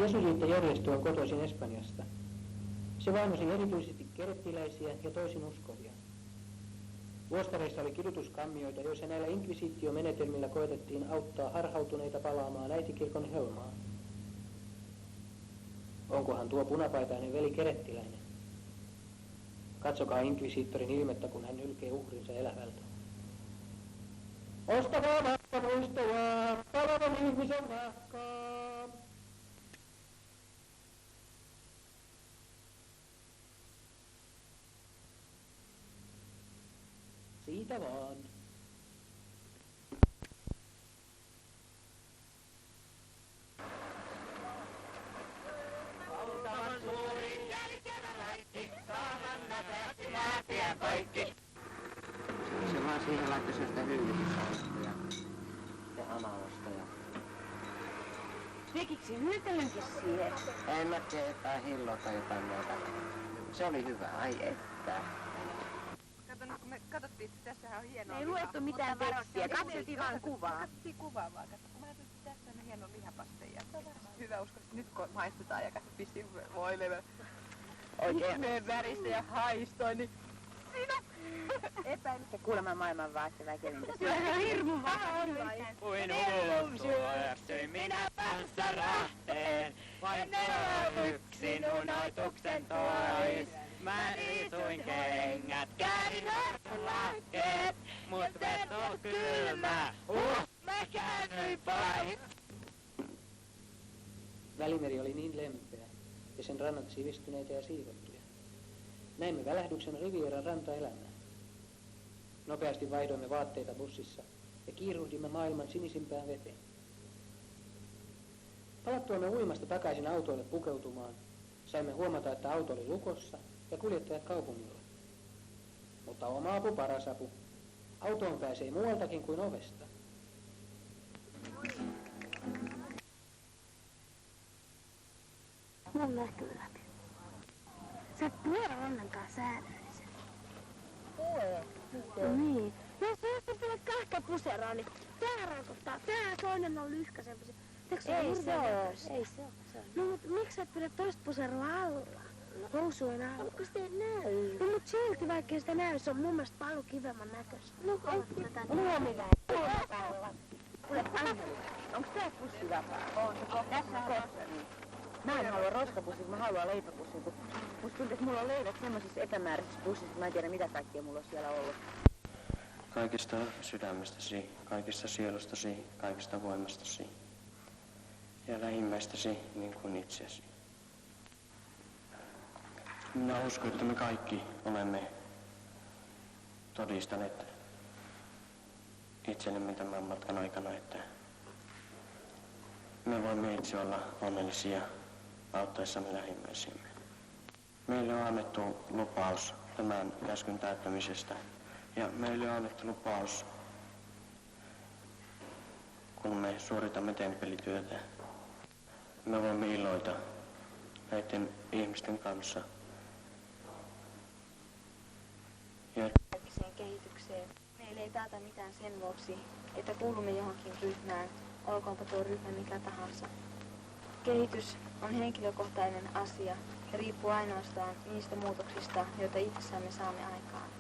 Jesuliittajärjestö on kotoisin Espanjasta. Se vainosi erityisesti kerettiläisiä ja toisin uskovia. Luostareissa oli kidutuskammioita, joissa näillä inkvisitiomenetelmillä koetettiin auttaa harhautuneita palaamaan äitikirkon helmaan. Onkohan tuo punapaitainen veli kerettiläinen? Katsokaa inkvisiittorin ilmettä, kun hän hylkee uhrinsa elävältä. Ostakaa vahkamuistoja, palavan ihmisen vahkaa. Siitä vaan. Valtavan suuri jälkevä laitti, saaman nopeasti lähteä poikki. Se vaan siihen laittoi sellaista hyllytysalusta ja amalosta ja... Tekikö se hyytelynkin siihen? En mä tiedä, jotain hilloa tai jotain muuta. Se oli hyvä, ai että. Kato nyt kun me katsottiin, että tässähän on hienoa. Ei luettu mitään tekstiä, katsottiin vaan kuvaa. Katsottiin kuvaa vaan, kato. Kun mä ajattelin, että tässä on hieno lihapasteja. Hyvä usko, että nyt kun maistutaan ja pistin voileivän oikein väristä ja haistoi, niin siinä Se kuulemma maailman vaasta väkevintä. se on ihan hirmu vaan. Kuin ulottuu ajastui minä päässä rahteen, vain yksin unoituksen tois. Mä istuin kengät, käärin lahkeet, mut vet on kylmä, mä käännyin pois. Välimeri oli niin lempeä ja sen rannat sivistyneitä ja siivottuja. Näimme välähdyksen Rivieran rantaelämää. Nopeasti vaihdoimme vaatteita bussissa ja kiiruhdimme maailman sinisimpään veteen. Palattuamme uimasta takaisin autoille pukeutumaan, saimme huomata, että auto oli lukossa ja kuljettajat kaupungilla. Mutta oma apu paras apu. Autoon pääsee muualtakin kuin ovesta. Mun näkyy läpi. Sä et pyörärannan kanssa säännöllisen. Niin. Jos sä pidät kahta puseraa, niin tää rankottaa. Tää toinen on lyhkäsempi. Ei se oo. Ei se oo. No mut miksi sä et pidä toista puseroa alla? Housujen alla. Onko sitä näy? No mut silti vaikka sitä näy, se on mun mielestä paljon kivemman näköistä. No luomiväin. Kuule, Anneli, onks tää pussi vapaa? On se tässä on. Mä en halua roskapussia, mä haluan leipäpussia, kun musta tuntuu, että mulla on leivät semmoisissa epämääräisissä pussissa, mä en tiedä mitä kaikkea mulla on siellä ollut. Kaikista sydämestäsi, kaikista sielustasi, kaikista voimastasi ja lähimmäistäsi niin kuin itseäsi. Minä uskon, että me kaikki olemme todistaneet itsellemme tämän matkan aikana, että me voimme itse olla onnellisia auttaessamme lähimmäisiämme. Meille on annettu lupaus tämän käskyn täyttämisestä ja meille on annettu lupaus, kun me suoritamme temppelityötä. Me voimme iloita näiden ihmisten kanssa. Arkiseen kehitykseen. Meille ei taata mitään sen vuoksi, että kuulumme johonkin ryhmään, olkoonpa tuo ryhmä mikä tahansa. Kehitys on henkilökohtainen asia ja riippuu ainoastaan niistä muutoksista, joita itsessämme saamme aikaan.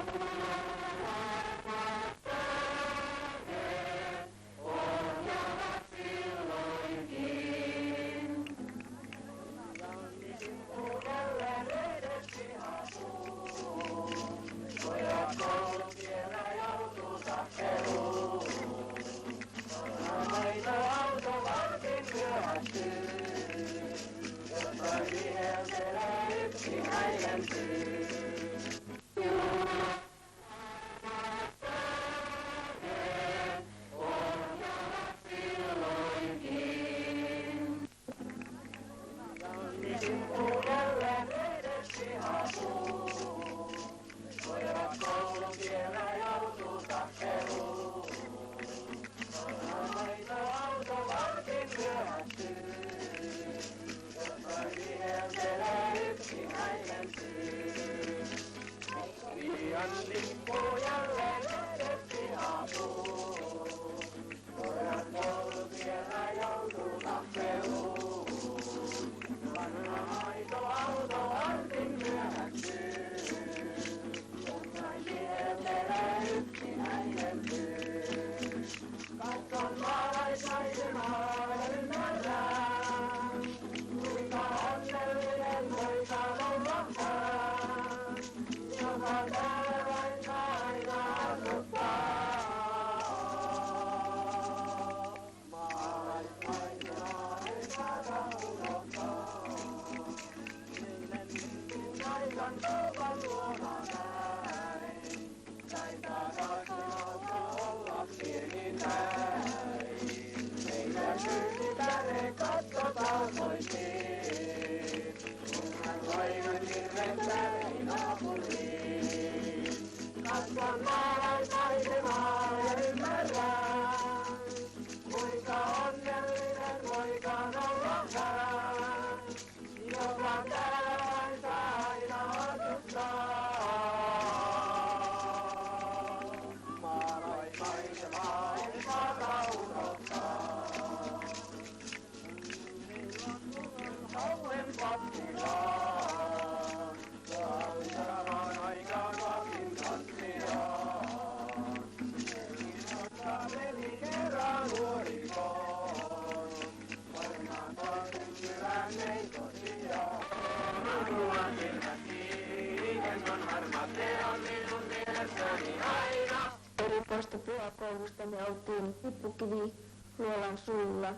Erikoista pyhäkoulusta me oltiin Tippukivi luolan suulla.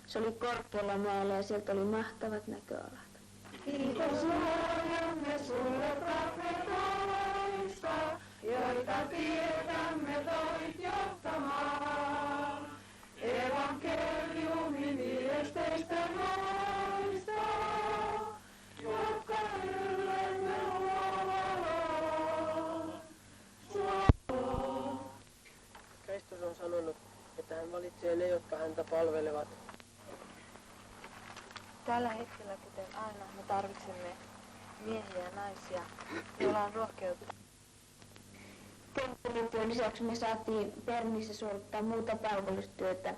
Se oli korkealla maalla ja sieltä oli mahtavat näköalat. Kiitos luojamme sulle profetoista, joita tietämme toit johtamaan. Evankeliumin viesteistä noista, jotka yllemme luovaloa. Kristus on sanonut, että hän valitsee ne, jotka häntä palvelevat. Tällä hetkellä, kuten aina, me tarvitsemme miehiä ja naisia, joilla on rohkeutta. Temppelityön lisäksi me saatiin Bernissä suorittaa muuta palvelustyötä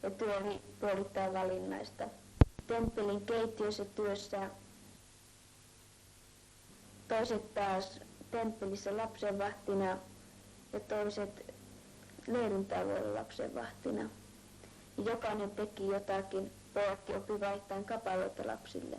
ja työ oli puolittain valinnaista. Temppelin keittiössä työssä, toiset taas temppelissä lapsenvahtina ja toiset leirintäalueella lapsenvahtina. Ja jokainen teki jotakin, pojatkin oppi vaihtaen kapaloita lapsille.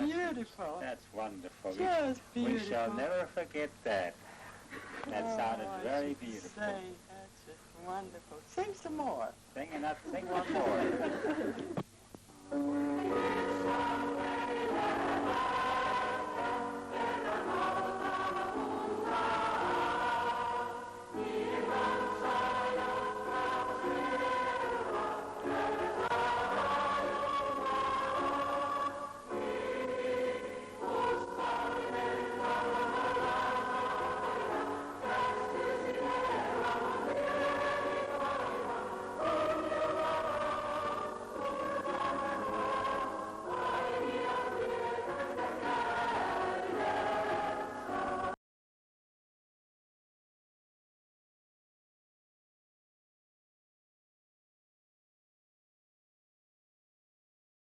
Beautiful. That's wonderful. Just beautiful. We shall never forget that. That sounded very beautiful. Say, that's just wonderful. Sing some more. Sing one more.